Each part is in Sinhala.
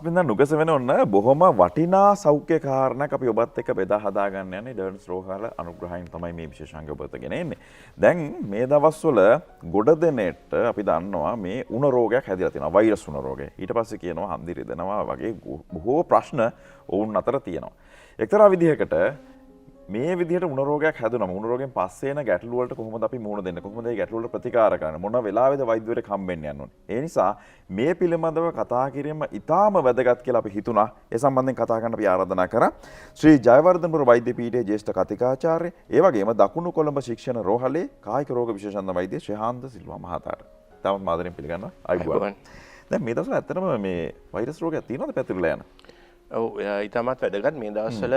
ආස්මින්ද නුගස වෙන ඔන්න බොහොම වටිනා සෞඛ්‍ය කාරණයක් අපි ඔබත් එක්ක බෙදා හදා ගන්න යන්නේ ඩර්න්ස් රෝහල අනුග්‍රහයෙන් තමයි මේ විශේෂාංග ඔබට ගෙන එන්නේ. දැන් මේ දවස්වල ගොඩ දෙනෙට අපි දන්නවා මේ උණ රෝගයක් හැදිලා තියෙනවා වෛරස් උණ රෝගය. ඊට පස්සේ කියනවා හන්දි රිදෙනවා වගේ බොහෝ ප්‍රශ්න ඔවුන් අතර තියෙනවා. එක්තරා විදිහකට මේ විදිහට උණ රෝගයක් හැදුනම උණ රෝගයෙන් පස්සේ එන ගැටලු වලට කොහොමද අපි මුහුණ දෙන්නේ? කොහොමද මේ ගැටලු වලට ප්‍රතිකාර කරන්නේ? මොන වෙලාවෙද වෛද්‍යවරයෙක් හම්බෙන්න යන්න ඕනේ? ඒ නිසා මේ පිළිබඳව කතා කිරීම ඉතාම වැදගත් කියලා අපි හිතුණා. ඒ සම්බන්ධයෙන් කතා කරන්න අපි ආරාධනා කරා ශ්‍රී ජයවර්ධනපුර වෛද්‍ය පීඨයේ ජ්‍යෙෂ්ඨ කතිකාචාර්ය, ඒ වගේම දකුණු කොළඹ ශික්ෂණ රෝහලේ කායික රෝග විශේෂඥ වෛද්‍ය ශ්‍රේහාන්ත සිල්වා මහතාට. තාමත් මාදරෙන් පිළිගන්නවා. අයිබෝවන්. දැන් මේ දවස්වල ඇත්තටම මේ වෛරස් රෝගයක් තියෙනවද පැතිරලා යන? ඔව් ඊටමත් වැදගත් මේ දවස්වල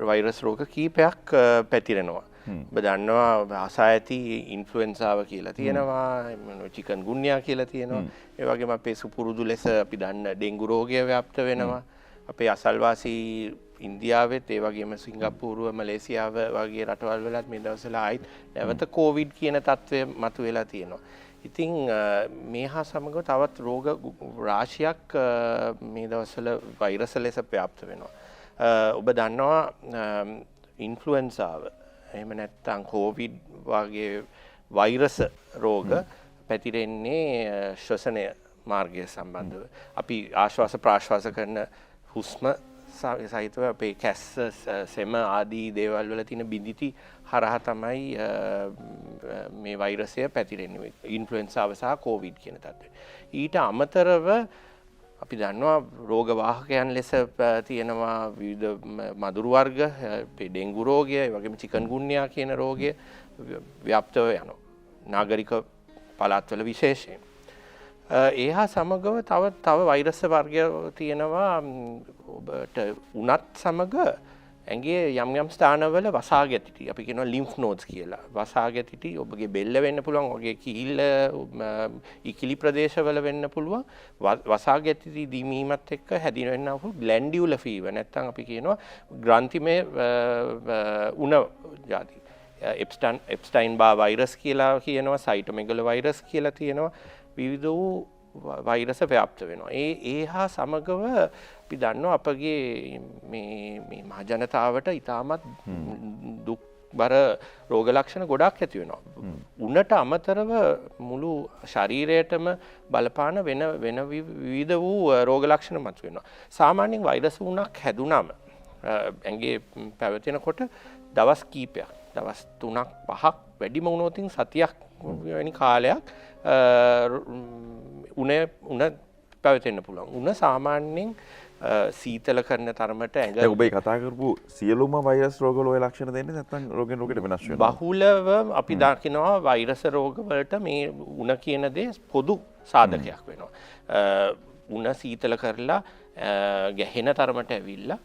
වෛරස් රෝග කීපයක් පැතිරෙනවා. ඔබ දන්නවා ආසා ඇති ඉන්ෆ්ලුවෙන්සාව කියලා තියෙනවා, චිකන් ගුන්යා කියලා තියෙනවා. ඒ වගේම අපේ සුපුරුදු ලෙස අපි දන්න ඩෙන්ගු රෝගය ව්‍යාප්ත වෙනවා. අපේ අසල්වාසී ඉන්දියාවෙත් ඒ වගේම සිංගප්පූරුව මලේසියාව වගේ රටවල් වලත් මේ දවස්වල ආයිත් නැවත කොවිඩ් කියන තත්ත්වය මතුවලා තියෙනවා. ඉතින් මේ හා සමග තවත් රෝග රාශියක් මේ දවස්වල වෛරස් ලෙස ව්‍යාප්ත වෙනවා. ඔබ දන්නවා ඉන්ෆ්ලුවෙන්සාව එහෙම නැත්නම් කොවිඩ් වගේ වෛරස් රෝග පැතිරෙන්නේ ශ්වසනය මාර්ගය සම්බන්ධව. අපි ආශ්වාස ප්‍රාශ්වාස කරන හුස්ම සහිතව අපේ කැස්ස සෙම ආදී දේවල් වල තියෙන බිඳිති හරහා තමයි මේ වෛරසය පැතිරෙන්නේ. ඉන්ෆ්ලුවෙන්සාව සහ කොවිඩ් කියන තත්ත්වය. ඊට අමතරව අපි දන්නවා රෝග වාහකයන් ලෙස තියෙනවා විවිධ මදුරු වර්ග, ඩෙන්ගු රෝගය, ඒ වගේම චිකන් ගුන්යා කියන රෝගය ව්‍යාප්තව යනවා. නාගරික පළාත්වල විශේෂයෙන්. ඒ හා සමගව තව වෛරස් වර්ග තියෙනවා ඔබට උනත් සමග ඇඟේ යම් යම් ස්ථානවල වසා ගැටිටි අපි කියනවා ලිම්ෆ් නෝඩ්ස් කියලා. වසා ගැටිටි ඔබගේ බෙල්ල වෙන්න පුළුවන්, ඔබගේ කිහිල්ල ඉකිලි ප්‍රදේශවල වෙන්න පුළුවන්. වසා ගැටිටි දීමීමත් එක්ක හැදිවෙනා වූ ග්ලැන්ඩියුලර් ෆීවර් නැත්නම් අපි කියනවා ග්‍රන්ථිමය උණ જાති. එප්ස්ටයින් බා වෛරස් කියලා කියනවා, සයිටෝමෙගලෝ වෛරස් කියලා තියෙනවා. විවිධ වූ වෛරස ව්‍යාප්ත වෙනවා. ඒ හා සමගව අපි දන්නවා අපගේ මේ මහජනතාවට ඉතාමත් දුක්බර රෝග ලක්ෂණ ගොඩක් ඇති වෙනවා. උණට අමතරව මුළු ශරීරයටම බලපාන වෙන විවිධ වූ රෝග ලක්ෂණ මතුවෙනවා. සාමාන්‍යයෙන් වෛරස් උණක් හැදුනම ඇඟේ පැවතෙනකොට දවස් කීපයක්, දවස් 3ක් 5ක් වැඩිම වුණොත් සතියක් වැනි කාලයක් උණ පැවතෙන්න පුළුවන්. උණ සාමාන්‍යයෙන් සීතල කරන තරමට ඇඟ ඔබේ කතා කරපු සියලුම වෛරස් රෝගවල ඔය ලක්ෂණ දෙන්නේ නැත්නම් රෝගෙන් රෝගයට වෙනස් වෙනවා? බහුලව අපි දකිනවා වෛරස් රෝගවලට මේ උණ කියන දේ පොදු සාධකයක් වෙනවා. උණ සීතල කරලා ගැහෙන තරමට ඇවිල්ලා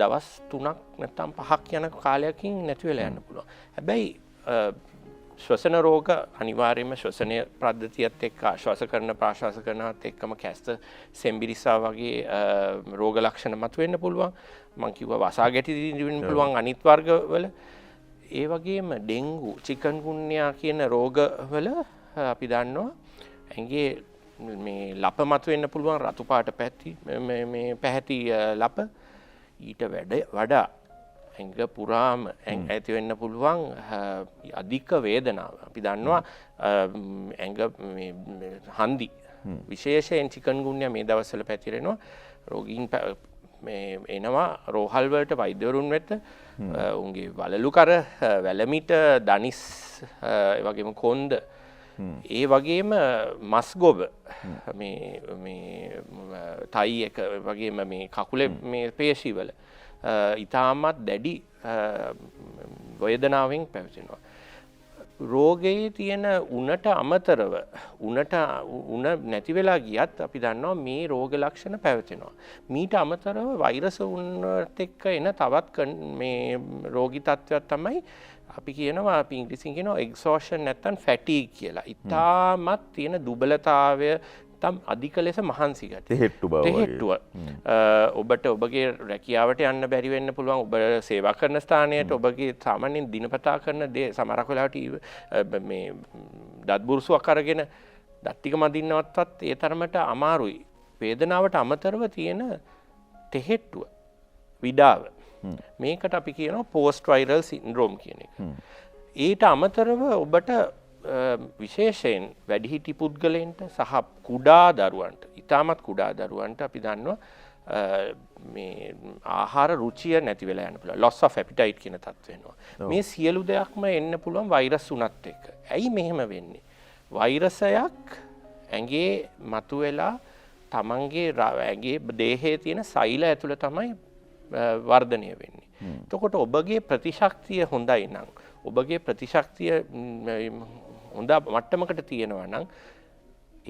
දවස් 3ක් නැත්නම් 5ක් යන කාලයකින් නැති වෙලා යන්න පුළුවන්. හැබැයි ශ්වසන රෝග අනිවාර්යයෙන්ම ශ්වසනය පද්ධතියත් එක්ක ආශ්වාස කරන ප්‍රාශ්වාස කරනවත් එක්කම කැස්ත සෙම්බිරිසා වගේ රෝග ලක්ෂණ මතුවෙන්න පුළුවන්. මම කිව්වා වසා ගැටි වෙන්න පුළුවන් අනිත් වර්ගවල. ඒ වගේම ඩෙන්ගු, චිකන් ගුන්යා කියන රෝගවල අපි දන්නවා ඇඟේ මේ ලප මතුවෙන්න පුළුවන්, රතු පාට මේ පැහැති ලප. ඊට වඩා ඇඟ පුරාම ඇති වෙන්න පුළුවන් අධික වේදනාව. අපි දන්නවා ඇඟ හන්දි විශේෂයෙන් චිකන් ගුන්යා මේ දවස්වල පැතිරෙනවා. රෝගීන් එනවා රෝහල් වලට වෛද්‍යවරුන් වෙත. උන්ගේ වලලු කර, වැලමිට, දනිස්, ඒ වගේම කොන්ද, ඒ වගේම මස් ගොබ, මේ තයි එක වගේම මේ කකුලේ මේ පේශීවල ඉතාමත් දැඩි වේදනාවෙන් පැවතෙනවා. රෝගයේ තියෙන උණට අමතරව උණ නැති වෙලා ගියත් අපි දන්නවා මේ රෝග ලක්ෂණ පැවතෙනවා. මීට අමතරව වෛරස් උණට එක්ක එන තවත් මේ රෝගී තත්ත්වයක් තමයි අපි කියනවා, අපි ඉංග්‍රීසියෙන් කියනවා එක්සෝෂන් නැත්නම් ෆැටිග් කියලා. ඉතාමත් තියෙන දුබලතාවය තම් අධික ලෙස මහන්සි ගතිය. තෙහෙට්ටු බව. ඔබට ඔබගේ රැකියාවට යන්න බැරි වෙන්න පුළුවන්. ඔබ සේවා කරන ස්ථානයට ඔබගේ සාමාන්‍යයෙන් දිනපතා කරන දේ සමහරක් වෙලාවට මේ දත් බුරුසුවක් අරගෙන දත් ටික මදින්නවත්වත් ඒ තරමට අමාරුයි. වේදනාවට අමතරව තියෙන තෙහෙට්ටුව විඩාව මේකට අපි කියනවා පෝස්ට් වයිරල් සින්ඩ්‍රෝම් කියන එක. ඊට අමතරව ඔබට විශේෂයෙන් වැඩිහිටි පුද්ගලයන්ට සහ කුඩා දරුවන්ට ඉතාමත් කුඩා දරුවන්ට අපි දන්නවා මේ ආහාර රුචිය නැති වෙලා යන්න පුළුවන් loss of appetite කියන තත්ත්වය එනවා. මේ සියලු දෙයක්ම එන්න පුළුවන් වෛරස් උනත් එක්ක. ඇයි මෙහෙම වෙන්නේ? වෛරසයක් ඇඟේ මතුවෙලා තමන්ගේ ඇඟේ දේහයේ තියෙන සෛල ඇතුළ තමයි වර්ධනය වෙන්නේ. එතකොට ඔබගේ ප්‍රතිශක්තිය හොඳයි නම් ඔබගේ ප්‍රතිශක්තිය හොඳ මට්ටමකට තියෙනවා නම්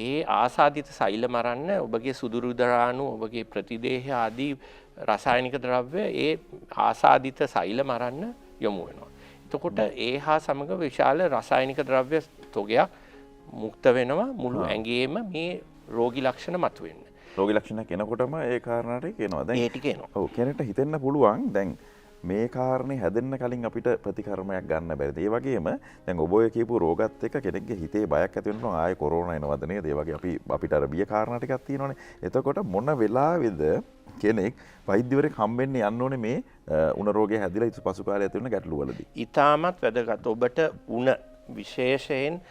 ඒ ආසාදිත සෛල මරන්න ඔබගේ සුදුරු දරාණු ඔබගේ ප්‍රතිදේහ ආදී රසායනික ද්‍රව්‍ය ඒ ආසාදිත සෛල මරන්න යොමු වෙනවා. එතකොට ඒ හා සමග විශාල රසායනික ද්‍රව්‍ය තොගයක් මුක්ත වෙනවා මුළු ඇඟේම මේ රෝගී ලක්ෂණ මතුවෙන්න. රෝගී ලක්ෂණ කෙනකොටම ඒ කාරණාට කියනවා. දැන් ඒ ටික එනවා. ඔව් කෙනෙක්ට හිතෙන්න පුළුවන් දැන් මේ කාරණේ හැදෙන්න කලින් අපිට ප්‍රතිකර්මයක් ගන්න බැරිද? ඒ වගේම දැන් ඔබ ඔය කියපු රෝගත් එක්ක කෙනෙක්ගේ හිතේ බයක් ඇති වෙනවා ආයේ කොරෝනා එනවද නේද? ඒ වගේ අපිට අර බිය කාරණා ටිකක් තියෙනවනේ. එතකොට මොන වෙලාවේද කෙනෙක් වෛද්‍යවරයෙක් හම්බෙන්න යන්න ඕනේ මේ උණ රෝගය හැදිලා ඉතු පසු කාලේ ඇති වෙන ගැටලු වලදී? ඊටමත් වැදගත්. ඔබට උණ විශේෂයෙන්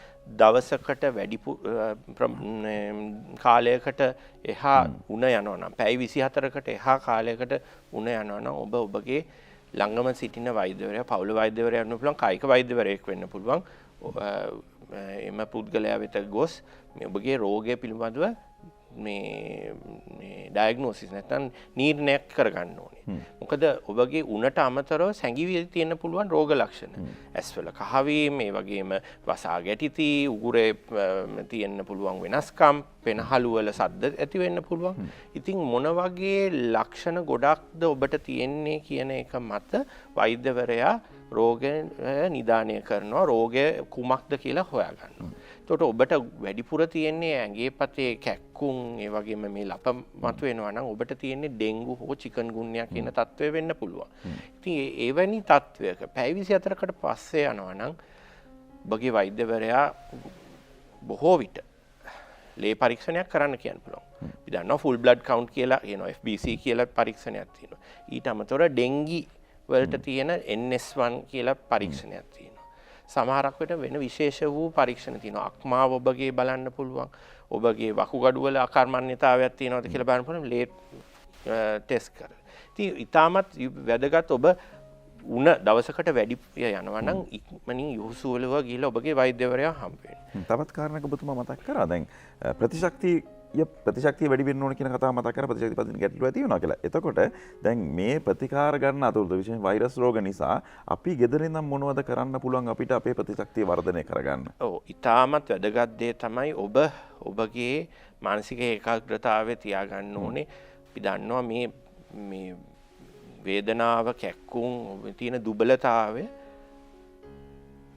දවසකට වැඩි කාලයකට එහා උණ යනවා නම් පැය 24කට එහා කාලයකට උණ යනවා නම් ඔබ ඔබගේ ළඟම සිටින වෛද්‍යවරයා පවුල වෛද්‍යවරයා වෙන්න පුළුවන් කායික වෛද්‍යවරයෙක් වෙන්න පුළුවන් එම පුද්ගලයා වෙත ගොස් මේ ඔබගේ රෝගය පිළිබඳව මේ ඩයග්නෝසිස් නැත්නම් නිර්ණයක් කරගන්න ඕනේ. මොකද ඔබගේ උණට අමතරව සැඟවි තියෙන්න පුළුවන් රෝග ලක්ෂණ. ඇස්වල කහවීම, මේ වගේම වසා ගැටිති, උගුරේ තියෙන්න පුළුවන් වෙනස්කම්, පෙනහළු වල සද්ද ඇති වෙන්න පුළුවන්. ඉතින් මොන වගේ ලක්ෂණ ගොඩක්ද ඔබට තියෙන්නේ කියන එක මත වෛද්‍යවරයා රෝගය නිදානය කරනවා, රෝගය කුමක්ද කියලා හොයාගන්නවා. එතකොට ඔබට වැඩිපුර තියෙන්නේ ඇඟේ පතේ කැක්කුම්, ඒ වගේම මේ ලප මතුවෙනවා නම් ඔබට තියෙන්නේ ඩෙන්ගු හෝ චිකන්ගුන්යා කියන තත්ත්වය වෙන්න පුළුවන්. ඉතින් එවැනි තත්ත්වයක පැය 24කට පස්සේ යනවා නම් ඔබගේ වෛද්‍යවරයා බොහෝ විට ලේ පරීක්ෂණයක් කරන්න කියන්න පුළුවන්. අපි දන්නවා ෆුල් බ්ලඩ් කවුන්ට් කියලා කියනවා, FBC කියලා පරීක්ෂණයක් තියෙනවා. ඊට අමතරව ඩෙන්ගි වලට තියෙන NS1 කියලා පරීක්ෂණයක් තියෙනවා. සමහරක් විට වෙන විශේෂ වූ පරීක්ෂණ තියෙනවා. අක්මාව ඔබගේ බලන්න පුළුවන්. ඔබගේ වකුගඩු වල අකර්මණ්‍යතාවයක් තියෙනවද කියලා බලන්න පුළුවන් ලේ ටෙස්ට් කරලා. ඉතින් ඊටමත් වැදගත් ඔබ උණ දවසකට වැඩි යනවා නම් ඉක්මනින් යොහුසුවලව ගිහලා ඔබගේ වෛද්‍යවරයා හම්බ වෙන්න. තවත් කාරණයක් ඔබතුමා මතක් කරා. දැන් ප්‍රතිශක්තිය වැඩි වෙන්න ඕන කියන කතාව මතක් කරා. ප්‍රතිශක්තිය පදින ගැටලු ඇති වෙනවා කියලා. එතකොට දැන් මේ ප්‍රතිකාර ගන්න අතුරුද විශේෂයෙන් වෛරස් රෝග නිසා අපි ගෙදරින් ඉඳන් මොනවද කරන්න පුළුවන් අපිට අපේ ප්‍රතිශක්තිය වර්ධනය කරගන්න? ඔව් ඊටමත් වැදගත් දේ තමයි ඔබගේ මානසික ඒකාග්‍රතාවය තියාගන්න ඕනේ. අපි දන්නවා මේ වේදනාව කැක්කුම් තියෙන දුබලතාවය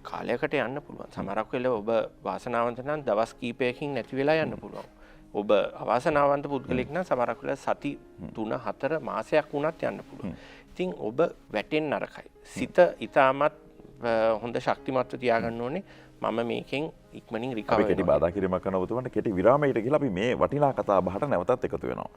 කාලයකට යන්න පුළුවන්. සමහරක් වෙලාව ඔබ වාසනාවන්ත නම් දවස් කීපයකින් නැති වෙලා යන්න පුළුවන්. ඔබ අවාසනාවන්ත පුද්ගලෙක් නම් සමහරක් වෙලාව සති 3-4 මාසයක් වුණත් යන්න පුළුවන්. ඉතින් ඔබ වැටෙන්න නරකයි. සිත ඊටමත් හොඳ ශක්තිමත්ව තියාගන්න ඕනේ. මම මේකෙන් ඉක්මනින් රිකවර් වෙනවා. අපි කෙටි බාධා කිරීමක් කරන ඔබතුමන්ට කෙටි විරාමයකට ගිහලා අපි මේ වටිනා කතා බහට නැවතත් එකතු වෙනවා.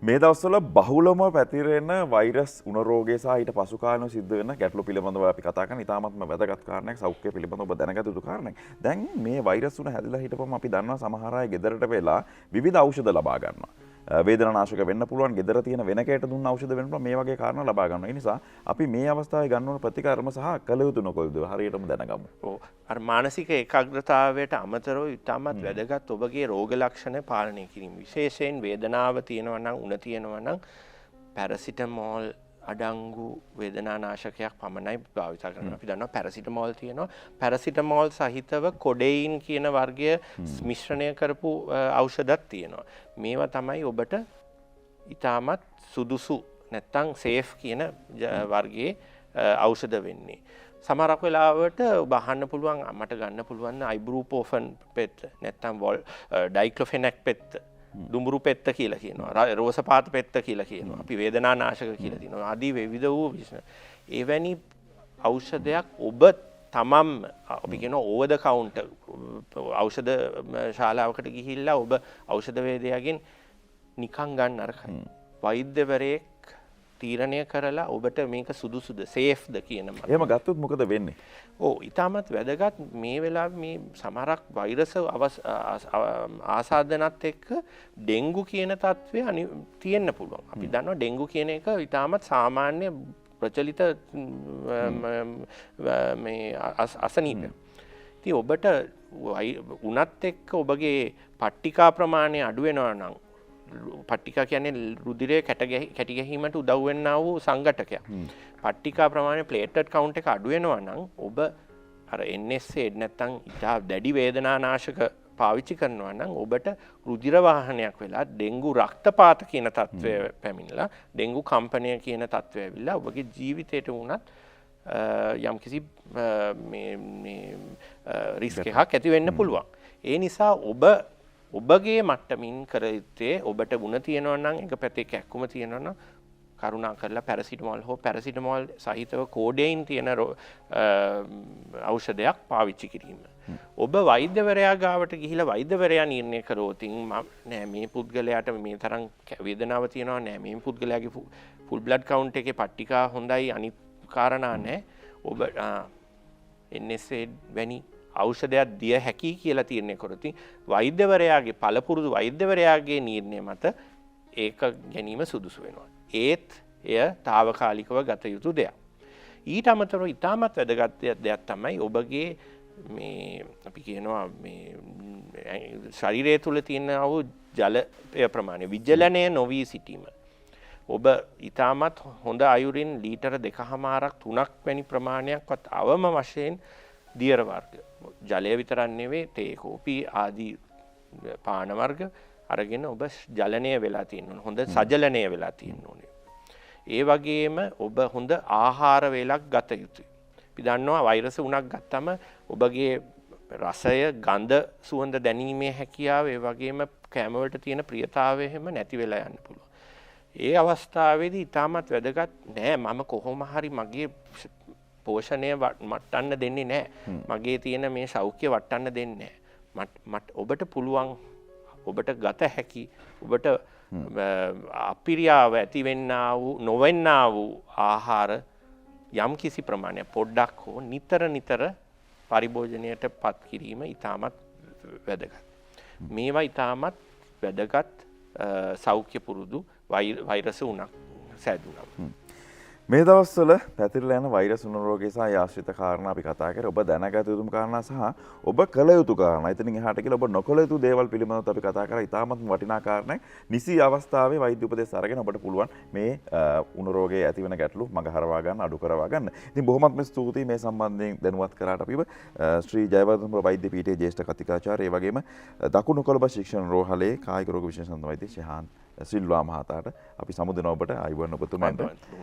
මේ දවස්වල බහුලම පැතිරෙන වෛරස් උණ රෝගය සහ ඊට පසු කාලෙම සිද්ධ වෙන ගැටලු පිළිබඳව අපි කතා කරන ඉතාමත්ම වැදගත් කාරණයක් සෞඛ්‍ය පිළිබඳව ඔබ දැනගත යුතු කාරණයක්. දැන් මේ වෛරස් උණ හැදිලා හිටපම අපි දන්නවා සමහර අය ගෙදරට වෙලා විවිධ ඖෂධ ලබා ගන්නවා. වේදනානාශක වෙන්න පුළුවන්, ගෙදර තියෙන වෙන කයට දුන්න ඖෂධ වෙන්න පුළුවන්, මේ වගේ කාරණා ලබා ගන්නවා. ඒ නිසා අපි මේ අවස්ථාවේ ගන්න ඕන ප්‍රතිකර්ම සහ කළ යුතු නොකළ යුතු හරියටම දැනගමු. ඔව්. අර මානසික ඒකාග්‍රතාවයට අමතරව ඉතාමත් වැදගත් ඔබගේ රෝග ලක්ෂණ පාලනය කිරීම. විශේෂයෙන් වේදනාව තියෙනවා නම්, උණ තියෙනවා නම් පැරසිටමෝල් අඩංගු වේදනානාශකයක් පමණයි භාවිත කරනවා. අපි දන්නවා පැරසිටමෝල් තියෙනවා. පැරසිටමෝල් සහිතව කොඩෙයින් කියන වර්ගය මිශ්‍රණය කරපු ඖෂධත් තියෙනවා. මේවා තමයි ඔබට ඉතාමත් සුදුසු නැත්තම් සේෆ් කියන වර්ගයේ ඖෂධ වෙන්නේ. සමහරක් වෙලාවට ඔබ අහන්න පුළුවන් මට ගන්න පුළුවන් අයිබුප්‍රොෆෙන් පෙත්ත නැත්තම් ඩයික්ලොෆෙනැක් පෙත්ත දුඹුරු පෙත්ත කියලා කියනවා. රෝස පාට පෙත්ත කියලා කියනවා. අපි වේදනානාශක කියලා කියනවා. ආදී විවිධ වූ එවැනි ඖෂධයක් ඔබ තමම් අපි කියනවා ඕවර් ද කවුන්ටර් ඖෂධ ශාලාවකට ගිහිල්ලා ඔබ ඖෂධ වේදයාගෙන් නිකන් ගන්න අරකයි. වෛද්‍යවරයෙක් තීරණය කරලා ඔබට මේක සුදුසුද සේෆ්ද කියන මත. එහෙම ගත්තොත් මොකද වෙන්නේ? ඔව් ඊටමත් වැදගත් මේ වෙලාවේ මේ සමහරක් වෛරස් ආසාදනත් එක්ක ඩෙන්ගු කියන තත්ත්වය තියෙන්න පුළුවන්. අපි දන්නවා ඩෙන්ගු කියන එක ඊටමත් සාමාන්‍ය ප්‍රචලිත මේ අසනීපයක්. ඉතින් ඔබට උනත් එක්ක ඔබගේ පට්ටිකා ප්‍රමාණය අඩු වෙනවා නම් පට්ටිකා කියන්නේ රුධිරය කැටි ගැහිමට උදව් වෙන්නා වූ සංඝටකයක්. පට්ටිකා ප්‍රමාණය ප්ලේට්ලට් කවුන්ට් එක අඩු වෙනවා නම් ඔබ අර NSAID නැත්තම් ඉතා දැඩි වේදනානාශක පාවිච්චි කරනවා නම් ඔබට රුධිර වාහනයක් වෙලා ඩෙන්ගු රක්තපාත කියන තත්ත්වය පැමිණලා ඩෙන්ගු කම්පනය කියන තත්ත්වය ඇවිල්ලා ඔබගේ ජීවිතයට වුණත් යම්කිසි රිස්ක් එකක් ඇති වෙන්න පුළුවන්. ඒ නිසා ඔබගේ මට්ටමින් කර යුත්තේ ඔබට ගුණ තියෙනවා නම් එක පැත්තේ කැක්කුම තියෙනවා නම් කරුණා කරලා පැරසිටමෝල් හෝ පැරසිටමෝල් සහිතව කෝඩේයින් තියෙන ඖෂධයක් පාවිච්චි කිරීම. ඔබ වෛද්‍යවරයා ගාවට ගිහිලා වෛද්‍යවරයා නිර්ණය කරෝතින් නෑ මේ පුද්ගලයාට මේ තරම් වේදනාවක් තියෙනවා නෑ මේ පුද්ගලයාගේ ෆුල් බ්ලඩ් කවුන්ට් එකේ පට්ටිකා හොඳයි අනිත් කාරණා නෑ ඔබ NSAID වැනි ඖෂධයක් දිය හැකි කියලා තීරණය කරොත් වෛද්‍යවරයාගේ පළපුරුදු වෛද්‍යවරයාගේ නිර්ණය මත ඒක ගැනීම සුදුසු වෙනවා. ඒත් එය తాවකාලිකව ගත යුතු දෙයක්. ඊට අමතරව ඉතාමත් වැදගත් දෙයක් තමයි ඔබගේ මේ අපි කියනවා මේ ශරීරය තුල තියෙන වූ ජලය ප්‍රමාණය විජලනය නොවී සිටීම. ඔබ ඉතාමත් හොඳ අයුරින් ලීටර 2.5ක් 3ක් වැනි ප්‍රමාණයක්වත් අවම වශයෙන් දියර වර්ග ජලය විතරක් නෙවෙයි තේ කෝපි ආදී පාන වර්ග අරගෙන ඔබ ජලනය වෙලා තියෙන්න ඕනේ. හොඳ සජලනය වෙලා තියෙන්න ඕනේ. ඒ වගේම ඔබ හොඳ ආහාර වේලක් ගත යුතුයි. අපි දන්නවා වෛරස් උණක් ගත්තම ඔබගේ රසය, ගඳ, සුවඳ දැනීමේ හැකියාව ඒ වගේම කැම වලට තියෙන ප්‍රියතාවය හැම නැති වෙලා යන්න පුළුවන්. ඒ අවස්ථාවේදී ඊටමත් වැදගත් නෑ මම කොහොම හරි මගේ පෝෂණය වටන්න දෙන්නේ නැහැ. මගේ තියෙන මේ සෞඛ්‍ය වටන්න දෙන්නේ නැහැ. ඔබට පුළුවන් ඔබට ගත හැකි ඔබට අපිරියාව ඇතිවෙන්නා වූ නොවෙන්නා වූ ආහාර යම් කිසි ප්‍රමාණයක් පොඩ්ඩක් හෝ නිතර පරිභෝජනයට පත් කිරීම ඉතාමත් වැදගත්. මේවා ඉතාමත් වැදගත් සෞඛ්‍ය පුරුදු වෛරස උණක් සෑදුනම්. මේ දවස්වල පැතිරලා යන වෛරස් උණු රෝගය සහ ආශ්‍රිත කාරණා අපි කතා කරේ. ඔබ දැනගත යුතුම කාරණා සහ ඔබ කළ යුතු කාරණා. එතනින් එහාට කියලා ඔබ නොකළ යුතු දේවල් පිළිබඳව අපි කතා කරා. ඉතාමත් වටිනා කාරණයක්. නිසි අවස්ථාවේ වෛද්‍ය උපදෙස් අරගෙන ඔබට පුළුවන් මේ උණු රෝගයේ ඇතිවන ගැටලු මග හරවා ගන්න, අඩු කරවා ගන්න. ඉතින් බොහොමත්ම ස්තුතියි මේ සම්බන්ධයෙන් දැනුවත් කරාට අපිව ශ්‍රී ජයවර්ධනපුර වෛද්‍ය පීඨයේ ජ්‍යෙෂ්ඨ කතිකාචාර්ය ඒ වගේම දකුණු කොළඹ ශික්ෂණ රෝහලේ කායික රෝග විශේෂඥ වෛද්‍ය ශහාන් සිල්වා මහතාට අපි සමුදෙන ඔබට ආයුබෝවන් ඔබතුමාට.